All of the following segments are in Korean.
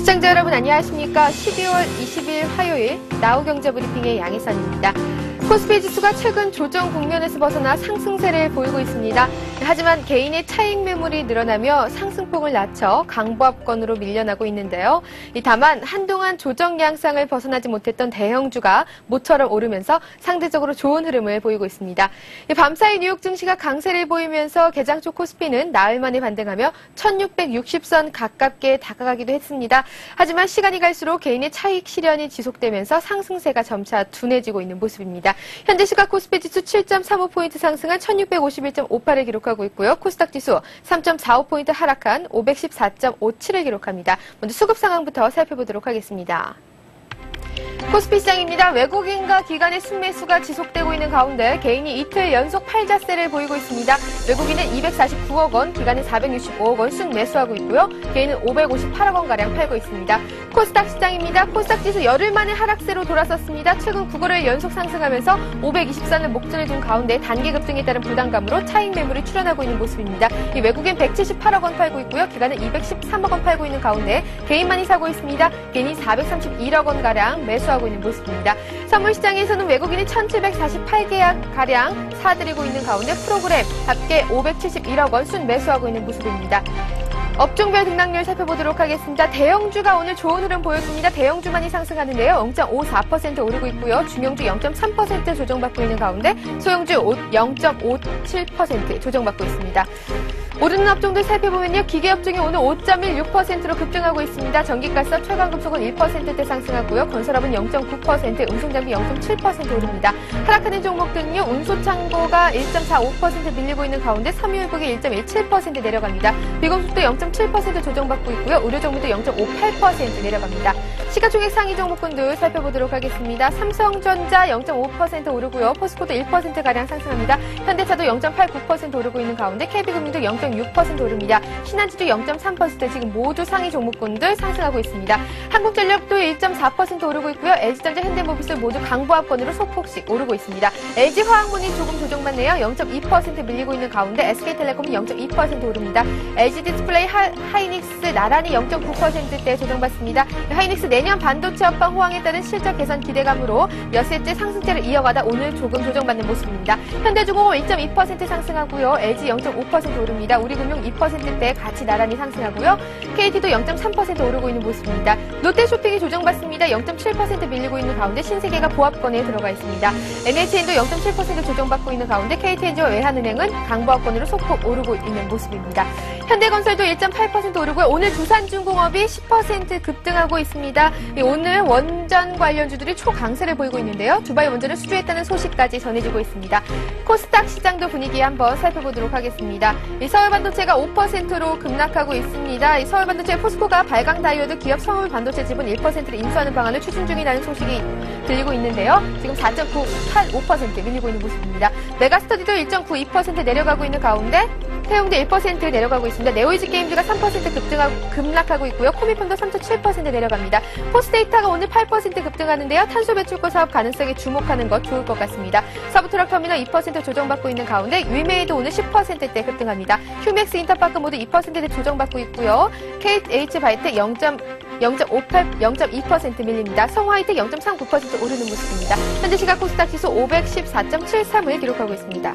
시청자 여러분 안녕하십니까? 12월 20일 화요일 나우경제브리핑의 양혜선입니다. 코스피 지수가 최근 조정 국면에서 벗어나 상승세를 보이고 있습니다. 하지만 개인의 차익 매물이 늘어나며 상승폭을 낮춰 강보합권으로 밀려나고 있는데요. 다만 한동안 조정 양상을 벗어나지 못했던 대형주가 모처럼 오르면서 상대적으로 좋은 흐름을 보이고 있습니다. 밤사이 뉴욕 증시가 강세를 보이면서 개장 초 코스피는 나흘 만에 반등하며 1660선 가깝게 다가가기도 했습니다. 하지만 시간이 갈수록 개인의 차익 실현이 지속되면서 상승세가 점차 둔해지고 있는 모습입니다. 현재 시각 코스피 지수 7.35포인트 상승한 1651.58을 기록하고 있고요. 코스닥 지수 3.45포인트 하락한 514.57을 기록합니다. 먼저 수급 상황부터 살펴보도록 하겠습니다. 코스피 시장입니다. 외국인과 기관의 순매수가 지속되고 있는 가운데 개인이 이틀 연속 팔자세를 보이고 있습니다. 외국인은 249억 원, 기관은 465억 원 순매수하고 있고요. 개인은 558억 원가량 팔고 있습니다. 코스닥 시장입니다. 코스닥 지수 열흘 만에 하락세로 돌아섰습니다. 최근 9거래일 연속 상승하면서 520선을 목전에 둔 가운데 단기 급등에 따른 부담감으로 차익 매물이 출현하고 있는 모습입니다. 이 외국인 178억 원 팔고 있고요. 기관은 213억 원 팔고 있는 가운데 개인만이 사고 있습니다. 개인이 431억 원가량 매수하고 있는 모습입니다. 선물시장에서는 외국인이 1748계약가량 사들이고 있는 가운데 프로그램 합계 571억 원 순매수하고 있는 모습입니다. 업종별 등락률 살펴보도록 하겠습니다. 대형주가 오늘 좋은 흐름 보였습니다. 대형주만이 상승하는데요. 0.54% 오르고 있고요. 중형주 0.3% 조정받고 있는 가운데 소형주 0.57% 조정받고 있습니다. 오르는 업종들 살펴보면요. 기계업종이 오늘 5.16%로 급등하고 있습니다. 전기가스업, 철강금속은 1%대 상승하고요. 건설업은 0.9%, 운송장비 0.7% 오릅니다. 하락하는 종목들은요. 운소창고가 1.45% 밀리고 있는 가운데 섬유유복이 1.17% 내려갑니다. 비공수도 0.7% 조정받고 있고요. 의료정비도 0.58% 내려갑니다. 시가총액 상위 종목군들 살펴보도록 하겠습니다. 삼성전자 0.5% 오르고요. 포스코도 1%가량 상승합니다. 현대차도 0.89% 오르고 있는 가운데 KB금융도 0.6% 오릅니다. 신한지도 0.3% 지금 모두 상위 종목군들 상승하고 있습니다. 한국전력도 1.4% 오르고 있고요. LG전자, 현대모비스 모두 강보합권으로 소폭씩 오르고 있습니다. LG화학문이 조금 조정받네요. 0.2% 밀리고 있는 가운데 SK텔레콤은 0.2% 오릅니다. LG디스플레이, 하이닉스 나란히 0.9%대 조정받습니다. 하이닉스 내년 반도체 업황 호황에 따른 실적 개선 기대감으로 몇 세째 상승세를 이어가다 오늘 조금 조정받는 모습입니다. 현대중공업 1.2% 상승하고요. LG 0.5% 오릅니다. 우리금융 2%대 같이 나란히 상승하고요. KT도 0.3% 오르고 있는 모습입니다. 롯데쇼핑이 조정받습니다. 0.7% 밀리고 있는 가운데 신세계가 보합권에 들어가 있습니다. NHN도 0.7% 조정받고 있는 가운데 KTNG와 외환은행은 강보합권으로 소폭 오르고 있는 모습입니다. 현대건설도 1.8% 오르고요. 오늘 두산중공업이 10% 급등하고 있습니다. 오늘 원전 관련주들이 초강세를 보이고 있는데요. 두바이 원전을 수주했다는 소식까지 전해지고 있습니다. 코스닥 시장도 분위기 한번 살펴보도록 하겠습니다. 서울반도체가 5%로 급락하고 있습니다. 서울반도체 포스코가 발광다이오드 기업 서울반도체 지분 1%를 인수하는 방안을 추진 중이라는 소식이 들리고 있는데요. 지금 4.985% 밀리고 있는 모습입니다. 메가스터디도 1.92% 내려가고 있는 가운데 태용대 1% 내려가고 있습니다. 네오이즈 게임즈가 3% 급락하고 있고요. 코미팜도 3.7% 내려갑니다. 포스데이터가 오늘 8% 급등하는데요. 탄소 배출권 사업 가능성에 주목하는 것 좋을 것 같습니다. 서부트럭터미널 2% 조정받고 있는 가운데 위메이도 오늘 10%대 급등합니다. 휴맥스 인터파크 모두 2%대 조정받고 있고요. KH바이텍 0.2% 밀립니다. 성화이텍 0.39% 오르는 모습입니다. 현재 시각 코스닥 지수 514.73을 기록하고 있습니다.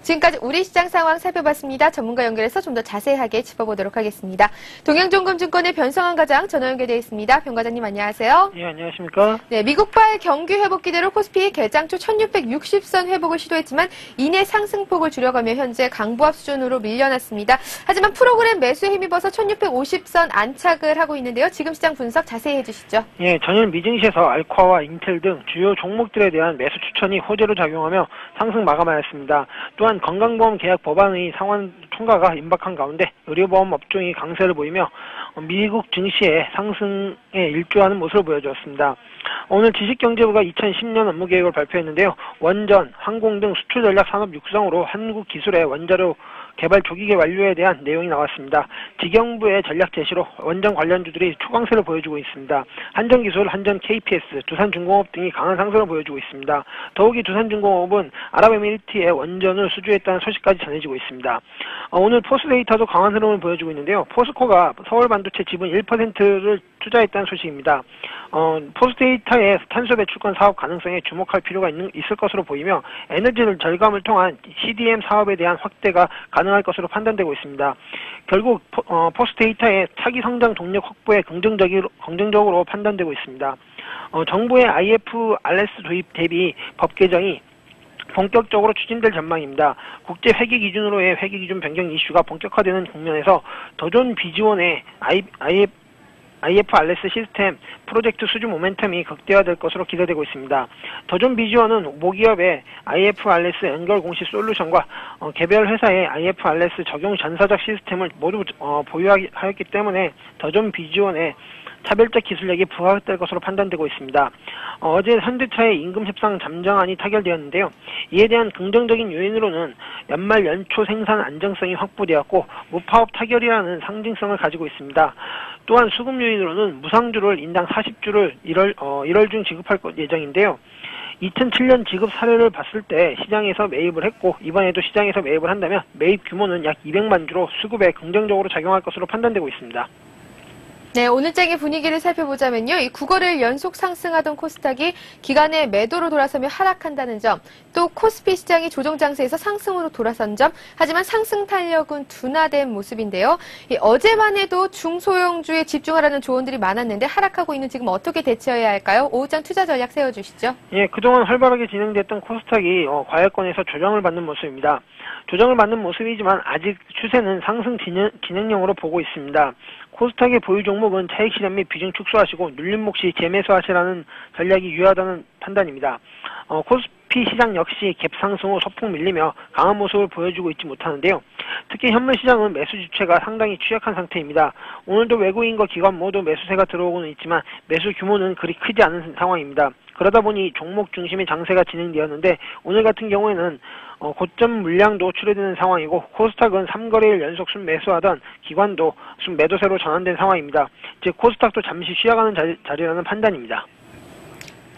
지금까지 우리 시장 상황 살펴봤습니다. 전문가 연결해서 좀 더 자세하게 짚어보도록 하겠습니다. 동양종금증권의 변성환 과장 전화 연결되어 있습니다. 변 과장님 안녕하세요. 네, 안녕하십니까. 네, 미국발 경기 회복 기대로 코스피 개장 초 1660선 회복을 시도했지만 이내 상승폭을 줄여가며 현재 강보합 수준으로 밀려났습니다. 하지만 프로그램 매수에 힘입어서 1650선 안착을 하고 있는데요. 지금 시장 분석 자세히 해주시죠. 예, 전일 미증시에서 알코아와 인텔 등 주요 종목들에 대한 매수 추천이 호재로 작용하며 상승 마감하였습니다. 또한 건강보험 계약 법안의 상원 통과가 임박한 가운데 의료보험 업종이 강세를 보이며 미국 증시의 상승에 일조하는 모습을 보여주었습니다. 오늘 지식경제부가 2010년 업무계획을 발표했는데요. 원전, 항공 등 수출전략 산업 육성으로 한국 기술의 원자료 개발 조기 완료에 대한 내용이 나왔습니다. 직영부의 전략 제시로 원전 관련주들이 초강세를 보여주고 있습니다. 한전기술, 한전 KPS, 두산중공업 등이 강한 상승을 보여주고 있습니다. 더욱이 두산중공업은 아랍에미리트의 원전을 수주했다는 소식까지 전해지고 있습니다. 오늘 포스데이터도 강한 흐름을 보여주고 있는데요. 포스코가 서울반도체 지분 1%를 투자했다는 소식입니다. 포스데이터의 탄소 배출권 사업 가능성에 주목할 필요가 있을 것으로 보이며 에너지 절감을 통한 CDM 사업에 대한 확대가 가능할 것으로 판단되고 있습니다. 결국 포스데이터의 차기 성장 동력 확보에 긍정적으로 판단되고 있습니다. 정부의 IFRS 도입 대비 법 개정이 본격적으로 추진될 전망입니다. 국제 회계 기준으로의 회계 기준 변경 이슈가 본격화되는 국면에서 더존 비지원의 IFRS 시스템 프로젝트 수주 모멘텀이 극대화될 것으로 기대되고 있습니다. 더존 비지원은 모기업의 IFRS 연결 공시 솔루션과 개별 회사의 IFRS 적용 전사적 시스템을 모두 보유하였기 때문에 더존 비지원의 차별적 기술력이 부각될 것으로 판단되고 있습니다. 어제 현대차의 임금 협상 잠정안이 타결되었는데요. 이에 대한 긍정적인 요인으로는 연말 연초 생산 안정성이 확보되었고 무파업 타결이라는 상징성을 가지고 있습니다. 또한 수급 요인으로는 무상주를 인당 40주를 1월 중 지급할 예정인데요. 2007년 지급 사례를 봤을 때 시장에서 매입을 했고 이번에도 시장에서 매입을 한다면 매입 규모는 약 200만 주로 수급에 긍정적으로 작용할 것으로 판단되고 있습니다. 네, 오늘장의 분위기를 살펴보자면요. 이 9거래일 연속 상승하던 코스닥이 기간의 매도로 돌아서며 하락한다는 점, 또 코스피 시장이 조정 장세에서 상승으로 돌아선 점, 하지만 상승 탄력은 둔화된 모습인데요. 어제만 해도 중소형주에 집중하라는 조언들이 많았는데 하락하고 있는 지금 어떻게 대처해야 할까요? 오후장 투자 전략 세워주시죠. 예, 그동안 활발하게 진행됐던 코스닥이 과열권에서 조정을 받는 모습입니다. 조정을 받는 모습이지만 아직 추세는 상승 진행형으로 보고 있습니다. 코스닥의 보유 종목은 차익 실현 및 비중 축소하시고 눌림 몫이 재매수하시라는 전략이 유효하다는 판단입니다. 코스피 시장 역시 갭 상승 후 소폭 밀리며 강한 모습을 보여주고 있지 못하는데요. 특히 현물 시장은 매수 주체가 상당히 취약한 상태입니다. 오늘도 외국인과 기관 모두 매수세가 들어오고는 있지만 매수 규모는 그리 크지 않은 상황입니다. 그러다 보니 종목 중심의 장세가 진행되었는데 오늘 같은 경우에는 고점 물량도 출회되는 상황이고 코스닥은 3거래일 연속 순매수하던 기관도 순매도세로 전환된 상황입니다. 즉 코스닥도 잠시 쉬어가는 자리라는 판단입니다.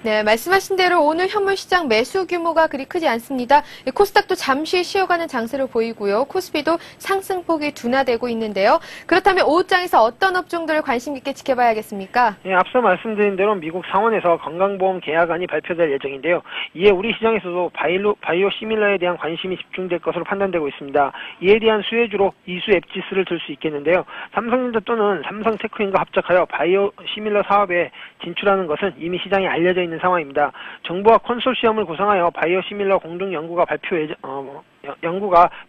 네, 말씀하신 대로 오늘 현물시장 매수 규모가 그리 크지 않습니다. 코스닥도 잠시 쉬어가는 장세로 보이고요. 코스피도 상승폭이 둔화되고 있는데요. 그렇다면 오후장에서 어떤 업종들을 관심 깊게 지켜봐야겠습니까? 네, 앞서 말씀드린 대로 미국 상원에서 건강보험 계약안이 발표될 예정인데요. 이에 우리 시장에서도 바이오 시밀러에 대한 관심이 집중될 것으로 판단되고 있습니다. 이에 대한 수혜주로 이수 앱지스를 들 수 있겠는데요. 삼성전자 또는 삼성테크인과 합작하여 바이오 시밀러 사업에 진출하는 것은 이미 시장에 알려져 있는 상황입니다. 정부와 컨소시엄을 구성하여 바이오 시밀러 공동 연구가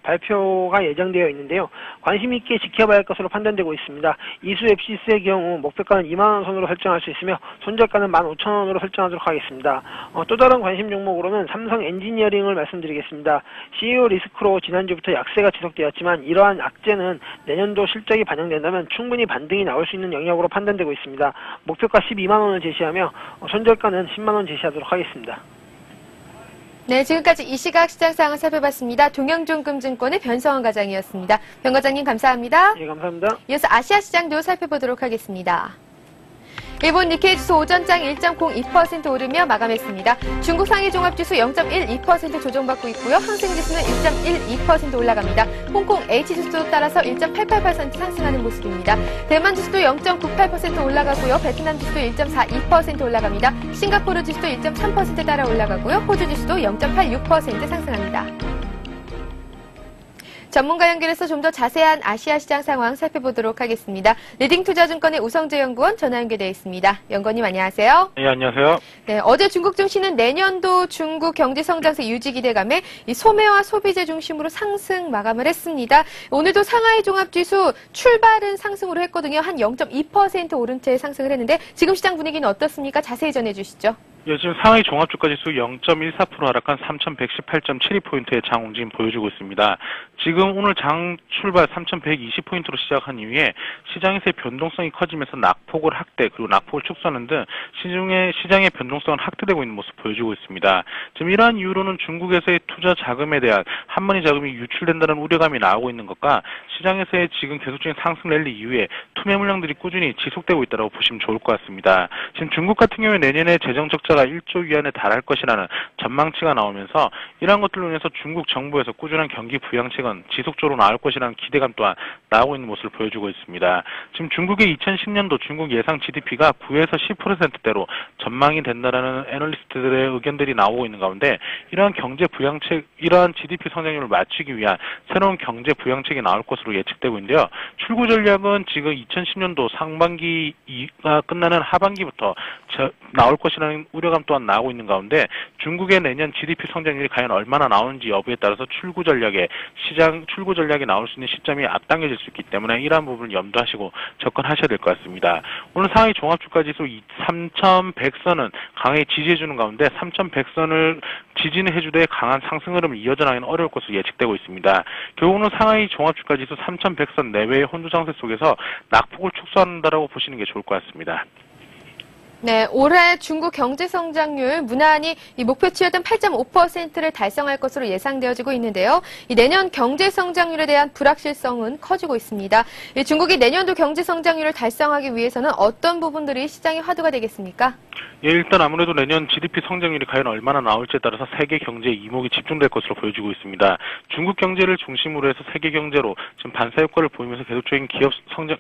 발표가 예정되어 있는데요. 관심 있게 지켜봐야 할 것으로 판단되고 있습니다. 이수 앱시스의 경우 목표가는 2만 원 선으로 설정할 수 있으며 손절가는 15,000원으로 설정하도록 하겠습니다. 또 다른 관심 종목으로는 삼성 엔지니어링을 말씀드리겠습니다. CEO 리스크로 지난주부터 약세가 지속되었지만 이러한 악재는 내년도 실적이 반영된다면 충분히 반등이 나올 수 있는 영역으로 판단되고 있습니다. 목표가 12만 원을 제시하며 손절가는 10만 원 제시하도록 하겠습니다. 네, 지금까지 이 시각 시장 상황을 살펴봤습니다. 동영종금증권의 변성환 과장이었습니다. 변 과장님 감사합니다. 예, 감사합니다. 이어서 아시아 시장도 살펴보도록 하겠습니다. 일본 니케이 지수 오전장 1.02% 오르며 마감했습니다. 중국 상해 종합지수 0.12% 조정받고 있고요. 항생지수는 1.12% 올라갑니다. 홍콩 H지수도 따라서 1.88% 상승하는 모습입니다. 대만 지수도 0.98% 올라가고요. 베트남 지수도 1.42% 올라갑니다. 싱가포르 지수도 1.3% 따라 올라가고요. 호주 지수도 0.86% 상승합니다. 전문가 연결해서 좀 더 자세한 아시아 시장 상황 살펴보도록 하겠습니다. 리딩투자증권의 우성재 연구원 전화 연결되어 있습니다. 연구원님 안녕하세요. 네, 안녕하세요. 네, 어제 중국 증시는 내년도 중국 경제 성장세 유지 기대감에 이 소매와 소비재 중심으로 상승 마감을 했습니다. 오늘도 상하이 종합지수 출발은 상승으로 했거든요. 한 0.2% 오른 채 상승을 했는데 지금 시장 분위기는 어떻습니까? 자세히 전해 주시죠. 예, 지금 상하이 종합주가지수 0.14% 하락한 3,118.72포인트의 장 움직임 보여주고 있습니다. 지금 오늘 장 출발 3,120포인트로 시작한 이후에 시장에서의 변동성이 커지면서 낙폭을 확대 그리고 낙폭을 축소하는 등 시장의 변동성은 확대되고 있는 모습 보여주고 있습니다. 지금 이러한 이유로는 중국에서의 투자 자금에 대한 한머니 자금이 유출된다는 우려감이 나오고 있는 것과 시장에서의 지금 계속적인 상승 랠리 이후에 투매 물량들이 꾸준히 지속되고 있다고 보시면 좋을 것 같습니다. 지금 중국 같은 경우에 내년에 재정 적자가 1조 위안에 달할 것이라는 전망치가 나오면서 이러한 것들로 인해서 중국 정부에서 꾸준한 경기 부양책은 지속적으로 나올 것이라는 기대감 또한 나오고 있는 모습을 보여주고 있습니다. 지금 중국의 2010년도 중국 예상 GDP가 9에서 10%대로 전망이 된다라는 애널리스트들의 의견들이 나오고 있는 가운데 이러한 경제 부양책, 이러한 GDP 성장률을 맞추기 위한 새로운 경제 부양책이 나올 것으로 예측되고 있는데요. 출구 전략은 지금 2010년도 상반기가 끝나는 하반기부터 나올 것이라는 우려감 또한 나오고 있는 가운데 중국의 내년 GDP 성장률이 과연 얼마나 나오는지 여부에 따라서 출구 전략이 나올 수 있는 시점이 앞당겨질 수 있기 때문에 이러한 부분을 염두하시고 접근하셔야 될 것 같습니다. 오늘 상하이 종합주가지수 3,100선은 강하게 지지해주는 가운데 3,100선을 지지는 해주되 강한 상승 흐름을 이어져나가기는 어려울 것으로 예측되고 있습니다. 결국은 상하이 종합주가지수 3,100선 내외의 혼조 상세 속에서 낙폭을 축소한다라고 보시는 게 좋을 것 같습니다. 네, 올해 중국 경제 성장률 무난히 이 목표치였던 8.5%를 달성할 것으로 예상되어지고 있는데요. 이 내년 경제 성장률에 대한 불확실성은 커지고 있습니다. 중국이 내년도 경제 성장률을 달성하기 위해서는 어떤 부분들이 시장의 화두가 되겠습니까? 예, 일단 아무래도 내년 GDP 성장률이 과연 얼마나 나올지에 따라서 세계 경제의 이목이 집중될 것으로 보여지고 있습니다. 중국 경제를 중심으로 해서 세계 경제로 지금 반사 효과를 보이면서 계속적인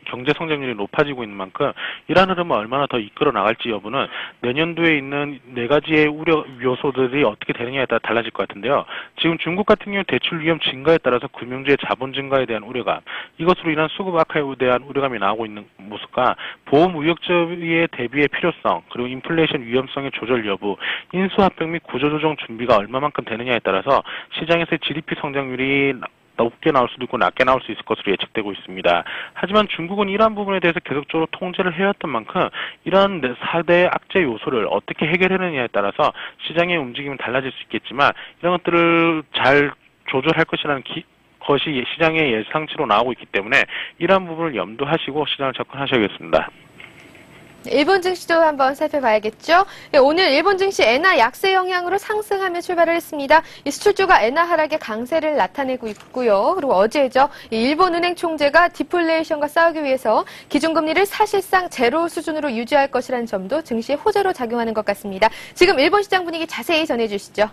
경제 성장률이 높아지고 있는 만큼 이러한 흐름을 얼마나 더 이끌어 나갈지 여부는 내년도에 있는 네 가지의 우려 요소들이 어떻게 되느냐에 따라 달라질 것 같은데요. 지금 중국 같은 경우 대출 위험 증가에 따라서 금융주의 자본 증가에 대한 우려감, 이것으로 인한 수급 악화에 대한 우려감이 나오고 있는 모습과 보험 의혹주의 대비의 필요성, 그리고 인플레이션 위험성의 조절 여부, 인수합병 및 구조조정 준비가 얼마만큼 되느냐에 따라서 시장에서의 GDP 성장률이 높게 나올 수도 있고 낮게 나올 수 있을 것으로 예측되고 있습니다. 하지만 중국은 이러한 부분에 대해서 계속적으로 통제를 해왔던 만큼 이러한 4대 악재 요소를 어떻게 해결하느냐에 따라서 시장의 움직임은 달라질 수 있겠지만 이런 것들을 잘 조절할 것이라는 것이 시장의 예상치로 나오고 있기 때문에 이러한 부분을 염두하시고 시장을 접근하셔야겠습니다. 일본 증시도 한번 살펴봐야겠죠. 오늘 일본 증시 엔화 약세 영향으로 상승하며 출발을 했습니다. 수출주가 엔화 하락의 강세를 나타내고 있고요. 그리고 어제죠. 일본은행 총재가 디플레이션과 싸우기 위해서 기준금리를 사실상 제로 수준으로 유지할 것이라는 점도 증시에 호재로 작용하는 것 같습니다. 지금 일본 시장 분위기 자세히 전해주시죠.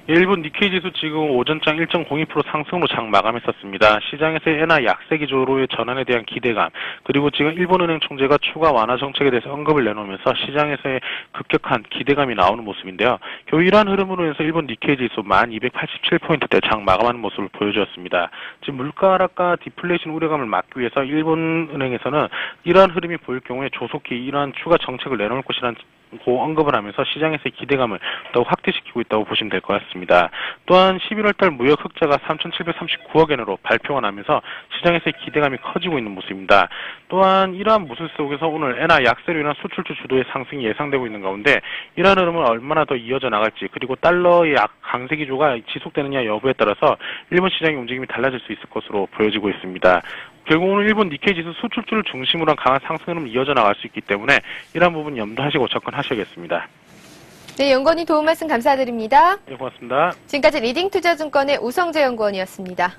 일본 니케이 지수 지금 오전장 1.02% 상승으로 장 마감했었습니다. 시장에서의 엔화 약세 기조로의 전환에 대한 기대감, 그리고 지금 일본은행 총재가 추가 완화 정책에 대해서 언급을 내놓으면서 시장에서의 급격한 기대감이 나오는 모습인데요. 결국 이러한 흐름으로 인해서 일본 니케이 지수 1287포인트대 장 마감하는 모습을 보여주었습니다. 지금 물가 하락과 디플레이션 우려감을 막기 위해서 일본은행에서는 이러한 흐름이 보일 경우에 조속히 이러한 추가 정책을 내놓을 것이라는 언급을 하면서 시장에서의 기대감을 더욱 확대시키고 있다고 보시면 될 것 같습니다. 또한 11월달 무역 흑자가 3,739억 엔으로 발표가 나면서 시장에서의 기대감이 커지고 있는 모습입니다. 또한 이러한 모습 속에서 오늘 엔화 약세로 인한 수출주 주도의 상승이 예상되고 있는 가운데 이러한 흐름은 얼마나 더 이어져 나갈지, 그리고 달러의 강세 기조가 지속되느냐 여부에 따라서 일본 시장의 움직임이 달라질 수 있을 것으로 보여지고 있습니다. 결국 오늘 일본 니케이 지수 수출주를 중심으로 한 강한 상승 흐름을 이어져 나갈 수 있기 때문에 이러한 부분 염두하시고 접근하셔야겠습니다. 네, 연구원님 도움 말씀 감사드립니다. 네, 고맙습니다. 지금까지 리딩투자증권의 우성재 연구원이었습니다.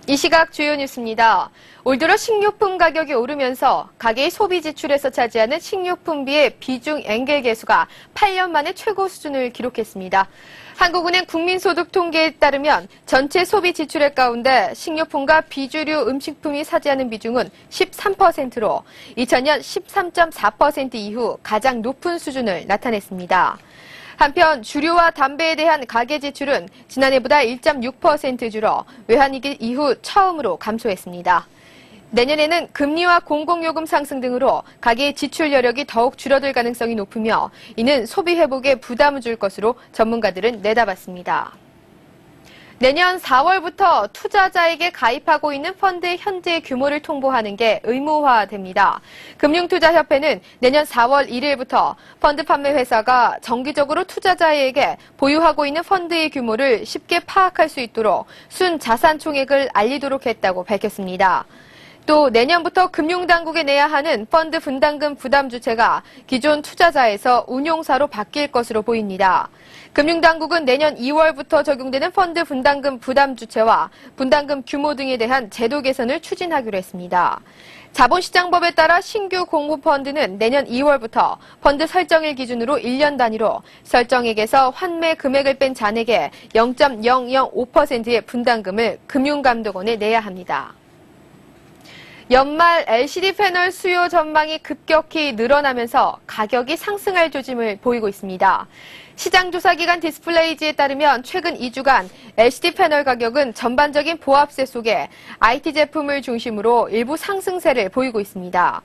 이 시각 주요 뉴스입니다. 올 들어 식료품 가격이 오르면서 가계의 소비 지출에서 차지하는 식료품비의 비중 엔겔 계수가 8년 만에 최고 수준을 기록했습니다. 한국은행 국민소득통계에 따르면 전체 소비 지출액 가운데 식료품과 비주류 음식품이 차지하는 비중은 13%로 2000년 13.4% 이후 가장 높은 수준을 나타냈습니다. 한편 주류와 담배에 대한 가계 지출은 지난해보다 1.6% 줄어 외환위기 이후 처음으로 감소했습니다. 내년에는 금리와 공공요금 상승 등으로 가계의 지출 여력이 더욱 줄어들 가능성이 높으며 이는 소비 회복에 부담을 줄 것으로 전문가들은 내다봤습니다. 내년 4월부터 투자자에게 가입하고 있는 펀드의 현재 규모를 통보하는 게 의무화됩니다. 금융투자협회는 내년 4월 1일부터 펀드 판매 회사가 정기적으로 투자자에게 보유하고 있는 펀드의 규모를 쉽게 파악할 수 있도록 순 자산 총액을 알리도록 했다고 밝혔습니다. 또 내년부터 금융당국에 내야 하는 펀드 분담금 부담 주체가 기존 투자자에서 운용사로 바뀔 것으로 보입니다. 금융당국은 내년 2월부터 적용되는 펀드 분담금 부담 주체와 분담금 규모 등에 대한 제도 개선을 추진하기로 했습니다. 자본시장법에 따라 신규 공모펀드는 내년 2월부터 펀드 설정일 기준으로 1년 단위로 설정액에서 환매 금액을 뺀 잔액의 0.005%의 분담금을 금융감독원에 내야 합니다. 연말 LCD 패널 수요 전망이 급격히 늘어나면서 가격이 상승할 조짐을 보이고 있습니다. 시장조사기관 디스플레이지에 따르면 최근 2주간 LCD 패널 가격은 전반적인 보합세 속에 IT 제품을 중심으로 일부 상승세를 보이고 있습니다.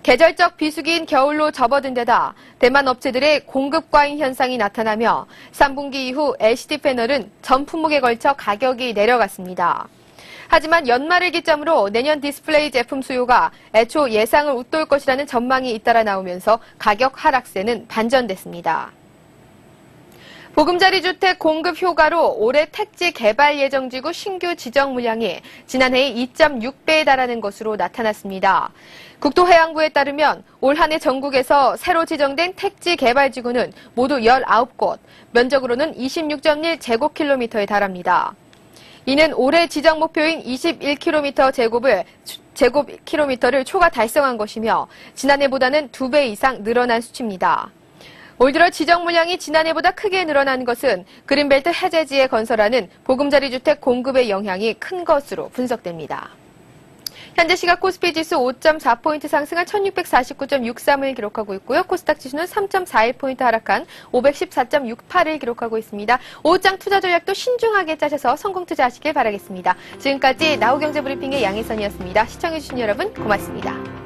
계절적 비수기인 겨울로 접어든 데다 대만 업체들의 공급 과잉 현상이 나타나며 3분기 이후 LCD 패널은 전 품목에 걸쳐 가격이 내려갔습니다. 하지만 연말을 기점으로 내년 디스플레이 제품 수요가 애초 예상을 웃돌 것이라는 전망이 잇따라 나오면서 가격 하락세는 반전됐습니다. 보금자리 주택 공급 효과로 올해 택지 개발 예정지구 신규 지정 물량이 지난해의 2.6배에 달하는 것으로 나타났습니다. 국토해양부에 따르면 올 한 해 전국에서 새로 지정된 택지 개발 지구는 모두 19곳, 면적으로는 26.1제곱킬로미터에 달합니다. 이는 올해 지정 목표인 21km 제곱킬로미터를 초과 달성한 것이며 지난해보다는 2배 이상 늘어난 수치입니다. 올 들어 지정 물량이 지난해보다 크게 늘어난 것은 그린벨트 해제지에 건설하는 보금자리 주택 공급의 영향이 큰 것으로 분석됩니다. 현재 시각 코스피 지수 5.4포인트 상승한 1649.63을 기록하고 있고요. 코스닥 지수는 3.41포인트 하락한 514.68을 기록하고 있습니다. 오후장 투자 전략도 신중하게 짜셔서 성공 투자하시길 바라겠습니다. 지금까지 나우경제브리핑의 양혜선이었습니다. 시청해주신 여러분 고맙습니다.